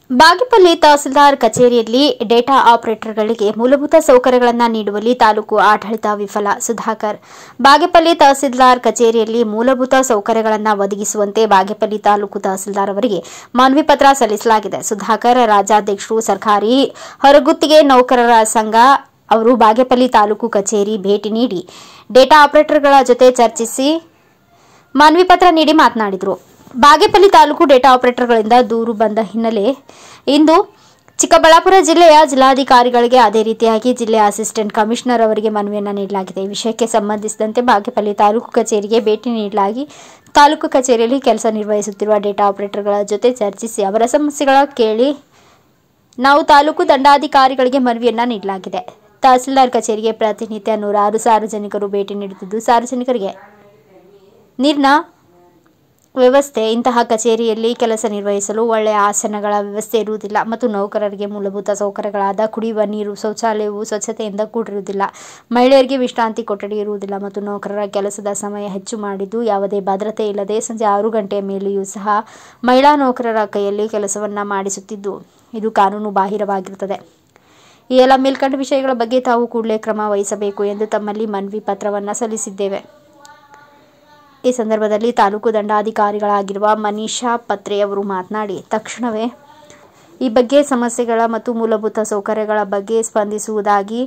ಬಾಗೇಪಲ್ಲಿ ತಹಸೀಲ್ದಾರ್ ಕಚೇರಿಯಲ್ಲಿ ಡೇಟಾ ಆಪರೇಟರ್ಗಳಿಗೆ ಮೂಲಭೂತ ಸೌಕರ್ಯಗಳನ್ನು ನೀಡುವಲ್ಲಿ ತಾಲೂಕು ಆಡಳಿತ ವಿಫಲ. ಸುಧಾಕರ್. ಬಾಗೇಪಲ್ಲಿ ತಹಸೀಲ್ದಾರ್ ಕಚೇರಿಯಲ್ಲಿ ಮೂಲಭೂತ ಸೌಕರ್ಯಗಳನ್ನು ಒದಗಿಸುವಂತೆ ಬಾಗೇಪಲ್ಲಿ ತಾಲೂಕು ತಹಸೀಲ್ದಾರ್ ಅವರಿಗೆ ಮನವಿ ಪತ್ರ ಸಲ್ಲಿಸಲಾಗಿದೆ. ಸುಧಾಕರ್, ರಾಜ್ಯಾಧ್ಯಕ್ಷರು, ಸರ್ಕಾರಿ ಹೊರಗುತ್ತಿಗೆ ನೌಕರರ ಸಂಘ ಅವರು ಬಾಗೇಪಲ್ಲಿ ತಾಲೂಕು ಕಚೇರಿ ಭೇಟಿ ನೀಡಿ ಡೇಟಾ ಆಪರೇಟರ್ಗಳ ಜೊತೆ ಚರ್ಚಿಸಿ ಮನವಿ ಪತ್ರ ನೀಡಿ ಮಾತನಾಡಿದರು. ಬಾಗೇಪಲ್ಲಿ ತಾಲೂಕು ಡೇಟಾ ಆಪರೇಟರ್ಗಳಿಂದ ದೂರು ಬಂದ ಹಿನ್ನೆಲೆ ಇಂದು ಚಿಕ್ಕಬಳ್ಳಾಪುರ ಜಿಲ್ಲೆಯ ಜಿಲ್ಲಾಧಿಕಾರಿಗಳಿಗೆ ಅದೇ ರೀತಿಯಾಗಿ ಜಿಲ್ಲೆಯ ಅಸಿಸ್ಟೆಂಟ್ ಕಮಿಷನರ್ ಅವರಿಗೆ ಮನವಿಯನ್ನು ನೀಡಲಾಗಿದೆ. ಈ ವಿಷಯಕ್ಕೆ ಸಂಬಂಧಿಸಿದಂತೆ ಬಾಗೇಪಲ್ಲಿ ತಾಲೂಕು ಕಚೇರಿಗೆ ಭೇಟಿ ನೀಡಲಾಗಿ ತಾಲೂಕು ಕಚೇರಿಯಲ್ಲಿ ಕೆಲಸ ನಿರ್ವಹಿಸುತ್ತಿರುವ ಡೇಟಾ ಆಪರೇಟರ್ಗಳ ಜೊತೆ ಚರ್ಚಿಸಿ ಅವರ ಸಮಸ್ಯೆಗಳ ಕೇಳಿ ನಾವು ತಾಲೂಕು ದಂಡಾಧಿಕಾರಿಗಳಿಗೆ ಮನವಿಯನ್ನು ನೀಡಲಾಗಿದೆ. ತಹಸೀಲ್ದಾರ್ ಕಚೇರಿಗೆ ಪ್ರತಿನಿತ್ಯ 106 ಸಾರ್ವಜನಿಕರು ಭೇಟಿ ನೀಡುತ್ತಿದ್ದು, ಸಾರ್ವಜನಿಕರಿಗೆ ನೀರಿನ ವ್ಯವಸ್ಥೆ, ಇಂತಹ ಕಚೇರಿಯಲ್ಲಿ ಕೆಲಸ ನಿರ್ವಹಿಸಲು ಒಳ್ಳೆಯ ಆಸನಗಳ ವ್ಯವಸ್ಥೆ ಇರುವುದಿಲ್ಲ ಮತ್ತು ನೌಕರರಿಗೆ ಮೂಲಭೂತ ಸೌಕರ್ಯಗಳಾದ ಕುಡಿಯುವ ನೀರು, ಶೌಚಾಲಯವು ಸ್ವಚ್ಛತೆಯಿಂದ ಕೂಡಿರುವುದಿಲ್ಲ, ಮಹಿಳೆಯರಿಗೆ ವಿಶ್ರಾಂತಿ ಕೊಠಡಿ ಇರುವುದಿಲ್ಲ ಮತ್ತು ನೌಕರರ ಕೆಲಸದ ಸಮಯ ಹೆಚ್ಚು ಮಾಡಿದ್ದು ಯಾವುದೇ ಭದ್ರತೆ ಇಲ್ಲದೆ ಸಂಜೆ 6 ಗಂಟೆಯ ಮೇಲೆಯೂ ಸಹ ಮಹಿಳಾ ನೌಕರರ ಕೈಯಲ್ಲಿ ಕೆಲಸವನ್ನು ಮಾಡಿಸುತ್ತಿದ್ದು ಇದು ಕಾನೂನು ಬಾಹಿರವಾಗಿರುತ್ತದೆ. ಈ ಎಲ್ಲ ಮೇಲ್ಕಂಡ ವಿಷಯಗಳ ಬಗ್ಗೆ ತಾವು ಕೂಡಲೇ ಕ್ರಮ ವಹಿಸಬೇಕು ಎಂದು ತಮ್ಮಲ್ಲಿ ಮನವಿ ಪತ್ರವನ್ನು ಸಲ್ಲಿಸಿದ್ದೇವೆ. ಈ ಸಂದರ್ಭದಲ್ಲಿ ತಾಲೂಕು ದಂಡಾಧಿಕಾರಿಗಳಾಗಿರುವ ಮನೀಷಾ ಪತ್ರೆ ಅವರು ಮಾತನಾಡಿ, ತಕ್ಷಣವೇ ಈ ಬಗ್ಗೆ ಸಮಸ್ಯೆಗಳ ಮತ್ತು ಮೂಲಭೂತ ಸೌಕರ್ಯಗಳ ಬಗ್ಗೆ ಸ್ಪಂದಿಸುವುದಾಗಿ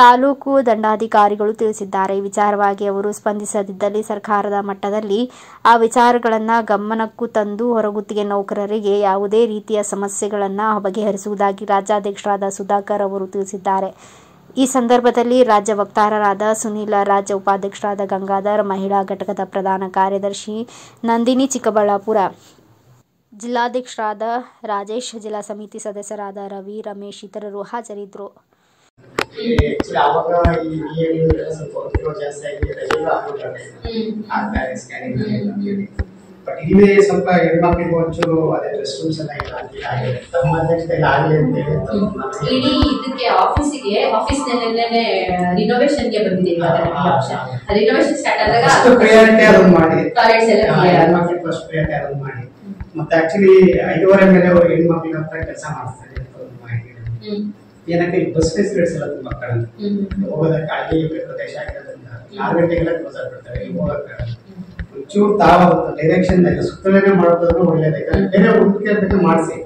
ತಾಲೂಕು ದಂಡಾಧಿಕಾರಿಗಳು ತಿಳಿಸಿದ್ದಾರೆ. ಈ ವಿಚಾರವಾಗಿ ಅವರು ಸ್ಪಂದಿಸದಿದ್ದಲ್ಲಿ ಸರ್ಕಾರದ ಮಟ್ಟದಲ್ಲಿ ಆ ವಿಚಾರಗಳನ್ನು ಗಮನಕ್ಕೂ ತಂದು ಹೊರಗುತ್ತಿಗೆ ನೌಕರರಿಗೆ ಯಾವುದೇ ರೀತಿಯ ಸಮಸ್ಯೆಗಳನ್ನು ಬಗೆಹರಿಸುವುದಾಗಿ ರಾಜ್ಯಾಧ್ಯಕ್ಷರಾದ ಸುಧಾಕರ್ ಅವರು ತಿಳಿಸಿದ್ದಾರೆ. ಈ ಸಂದರ್ಭದಲ್ಲಿ ರಾಜ್ಯ ವಕ್ತಾರರಾದ ಸುನೀಲ್, ರಾಜ್ಯ ಉಪಾಧ್ಯಕ್ಷರಾದ ಗಂಗಾಧರ್, ಮಹಿಳಾ ಘಟಕದ ಪ್ರಧಾನ ಕಾರ್ಯದರ್ಶಿ ನಂದಿನಿ ಚಿಕ್ಕಬಳ್ಳಾಪುರ, ಜಿಲ್ಲಾಧ್ಯಕ್ಷರಾದ ರಾಜೇಶ್, ಜಿಲ್ಲಾ ಸಮಿತಿ ಸದಸ್ಯರಾದ ರವಿ, ರಮೇಶ್ ಇತರರು ಹಾಜರಿದ್ದರು. ಬಟ್ ಇಲ್ಲೇ ಸ್ವಲ್ಪ ಹೆಣ್ಮಕ್ಳಿಗೆ ಒಂಚೂರು ಅದೇ ರೆಸ್ಟ್ ರೂಮ್ಸ್ ಎಲ್ಲ ಇಲ್ಲ ಆಗಿದೆ. ತಮ್ಮ ಅಧ್ಯಕ್ಷತೆಯಲ್ಲಿ ಆಗಲಿ ಅಂತೇಳಿ ಇಡೀ ಇದಕ್ಕೆ ಆಫೀಸ್ ರಿನೋವೇಷನ್ಗೆ ಬಂದಿದೆ. ರಿನೋವೇಷನ್ ಸ್ಟಾರ್ಟ್ ಆದಾಗ ಪ್ರಿಯಾರಿಟಿ ಅದನ್ನ ಮಾಡಿ ಹೆಣ್ಮಕ್ಳಿಗೆ ಫಸ್ಟ್ ಪ್ರಿಯಾರಿಟಿ ಅದನ್ನ ಮಾಡಿ. ಮತ್ತೆ ಆಕ್ಚುಲಿ 5:30 ಮೇಲೆ ಅವ್ರು ಹೆಣ್ಮಕ್ಳ ಹತ್ರ ಕೆಲಸ ಮಾಡ್ತಾರೆ ಏನಕ್ಕೆ ಬಸ್ ಫೆಸಿಲಿಟೀಸ್ ಎಲ್ಲ ತುಂಬಾ ಕಡಿಮೆ. ಹೋಗೋದಕ್ಕೆ ಹಳ್ಳಿ ಪ್ರದೇಶ ಆಗಿರೋದ್ರಿಂದ 6 ಗಂಟೆಗೆಲ್ಲ ಕ್ಲೋಸ್ ಆಗ್ಬಿಡ್ತಾರೆ. ಹೋಗಕ್ಕೆ ಒಂಚೂರು ತಾವು ಡೈರೆಕ್ಷನ್ ಸುತ್ತಲೇ ಮಾಡೋದಾದ್ರೂ ಒಳ್ಳೇದು. ಬೇರೆ ಹುಡುಗಿ ಬೇಕಾದ್ರೆ ಮಾಡಿಸಿ,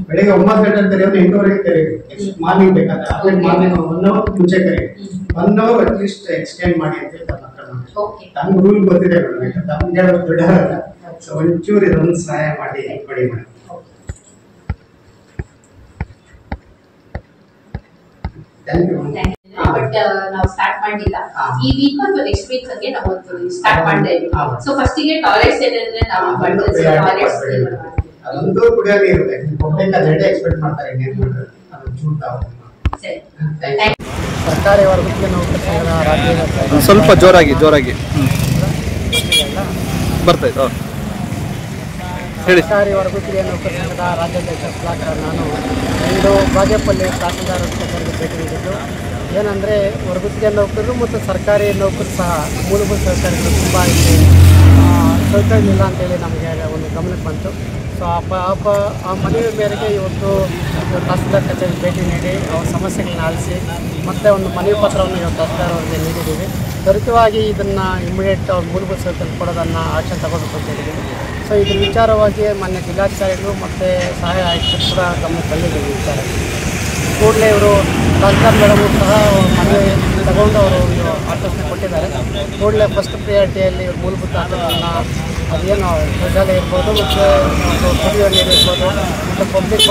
ಬೆಳಿಗ್ಗೆ 9 ಗಂಟೆ ತೆರೆಯೋದು 8:00ವರೆಗೆ ತೆರೀರಿ. ಮಾರ್ನಿಂಗ್ ಬೇಕಾದ್ರೆ ಆಮೇಲೆ ಮಾರ್ನಿಂಗ್ 1 ಅವರ್ ಮುಂಚೆ ಕರೀರಿ, 1 ಅವರ್ ಅಟ್ಲೀಸ್ಟ್ ಎಕ್ಸ್ಟೆಂಡ್ ಮಾಡಿ ಅಂತ ತಮ್ಗೆ ರೂಲ್ ಗೊತ್ತಿದೆ ಮೇಡಮ್. ತಮ್ಗೆ ದೊಡ್ಡವರಲ್ಲ, ಸೊ ಒಂಚೂರು ಇದೊಂದು ಸಹಾಯ ಮಾಡಿ ಕೊಡಿ ಮೇಡಮ್. ಬಟ್ ನಾವು ಸ್ಟಾರ್ಟ್ ಮಾಡಿಲ್ಲ. ಈ ವೀಕ್ ಅಥವಾ ನೆಕ್ಸ್ಟ್ ವೀಕ್ ಹಂಗೆ ನಾವು ಸ್ಟಾರ್ಟ್ ಮಾಡ್ತಾ ಇದ್ದೀವಿ. ಸೊ ಫಸ್ಟ್ ಗೆ ಟಾಯ್ಲೆಟ್ಸ್ ಏನಂದ್ರೆ ನಾವು ಟಾಯ್ಲೆಟ್ಸ್ ಅದೊಂದು ಕುಡಿಯೋ ನೀರು ಪಬ್ಲಿಕ್ ಅದೆರಡೇ ಎಕ್ಸ್ಪೆಕ್ಟ್ ಮಾಡ್ತಾರೆ. ಸರ್ಕಾರಿ ವರ್ಗಕ್ಕೆ ನಾವು ಸ್ವಲ್ಪ ಜೋರಾಗಿ ಬರ್ತಾಯಿತ್ತು ಹೇಳಿ. ಸರ್ಕಾರಿ ವರ್ಗಕ್ಕೆ ನೌಕರ ಸಂಘದ ರಾಜ್ಯಾಧ್ಯಕ್ಷ ಸುಧಾಕರ್. ನಾನು ಇಂದು ಬಾಗೇಪಲ್ಲಿ ತಹಸೀಲ್ದಾರ್ ಕಚೇರಿಗೆ ಭೇಟಿ ನೀಡಿದ್ದು ಏನಂದರೆ ಹೊರಗುತ್ತಿಗೆ ನೌಕರರು ಮತ್ತು ಸರ್ಕಾರಿ ನೌಕರರು ಸಹ ಮೂಲಭೂತ ಸೌಕರ್ಯಗಳು ತುಂಬ ಇಲ್ಲಿ ಸೌಕರ್ಯ ಇಲ್ಲ ಅಂತೇಳಿ ನಮಗೆ ಒಂದು ಗಮನಕ್ಕೆ ಬಂತು. ಸೊ ಆ ಮನವಿ ಮೇರೆಗೆ ಇವತ್ತು ತಹಸೀಲ್ದಾರ್ ಕಚೇರಿಗೆ ಭೇಟಿ ನೀಡಿ ಅವ್ರ ಸಮಸ್ಯೆಗಳನ್ನ ಆಲಿಸಿ ಮತ್ತೆ ಒಂದು ಮನವಿ ಪತ್ರವನ್ನು ಇವತ್ತು ತಹಸೀಲ್ದಾರ್ ಅವರಿಗೆ ನೀಡಿದ್ದೀವಿ. ತ್ವರಿತವಾಗಿ ಇದನ್ನು ಇಮಿಡಿಯೇಟ್ ಅವ್ರ ಮೂಲಭೂತ ಸೌಕರ್ಯ ಕೊಡೋದನ್ನು ಆಕ್ಷನ್ ತಗೋಬೇಕು ಅಂತ ಹೇಳಿದ್ದೀವಿ. ಸೊ ಇದ್ರ ವಿಚಾರವಾಗಿ ಮಾನ್ಯ ಜಿಲ್ಲಾಧಿಕಾರಿಗಳು ಮತ್ತು ಸಹಾಯ ಆಯುಕ್ತರು ಕೂಡ ಗಮನಕ್ಕೆ ಬಂದಿದ್ದೀವಿ. ವಿಚಾರ ಕೂಡಲೇ ಇವರು ತಹಸೀಲ್ದಾರ್ ಮೇಡಮು ಸಹ ಮನವಿ ತಗೊಂಡು ಅವರು ಒಂದು ಆಶ್ವಾಸನೆ ಕೊಟ್ಟಿದ್ದಾರೆ. ಕೂಡಲೇ ಫಸ್ಟ್ ಪ್ರಿಯಾರಿಟಿಯಲ್ಲಿ ಮೂಲಭೂತ ಹಕ್ಕುಗಳನ್ನು ಅದೇನು ಶೌಚಾಲಯ ಇರ್ಬೋದು ಮತ್ತು ಕುಡಿಯುವ ನೀರು ಇರ್ಬೋದು ಮತ್ತು ಪಬ್ಲಿಕ್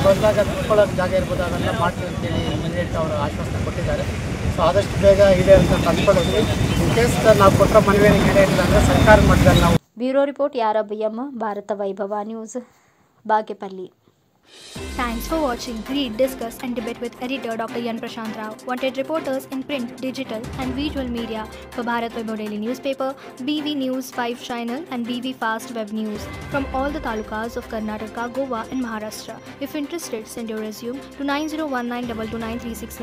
ಬಂದಾಗ ಕುತ್ಕೊಳ್ಳೋಕೆ ಜಾಗ ಇರ್ಬೋದು, ಅದೆಲ್ಲ ಮಾಡ್ತೀವಿ ಅಂತೇಳಿ ಇಮಿಡಿಯೇಟ್ ಅವರು ಆಶ್ವಾಸನೆ ಕೊಟ್ಟಿದ್ದಾರೆ. ಸೊ ಆದಷ್ಟು ಬೇಗ ಇದೆ ಅಂತ ತಂದ್ಕೊಳ್ಳೋದು. ಇನ್ ಕೇಸ್ ನಾವು ಕೊಟ್ಟರೆ ಮನವಿಯನ್ನು ಈಡೇರಿಲ್ಲ ಅಂದರೆ ಸರ್ಕಾರ ಮಟ್ಟದಲ್ಲಿ ನಾವು. ಬ್ಯೂರೋ ರಿಪೋರ್ಟ್ ಯಾರಬ್ಬಯ್ಯಮ್ಮ, ಭಾರತ ವೈಭವ news, Bagepalli. Thanks for watching. Read, discuss and debate with editor Dr. Yan Prashant Rao. Wanted reporters in print, digital and visual media for Bharat Vaibhav Daily Newspaper, BV News 5 Channel and BV Fast Web News from all the talukas of Karnataka, Goa and Maharashtra. If interested, send your resume to 9019229369.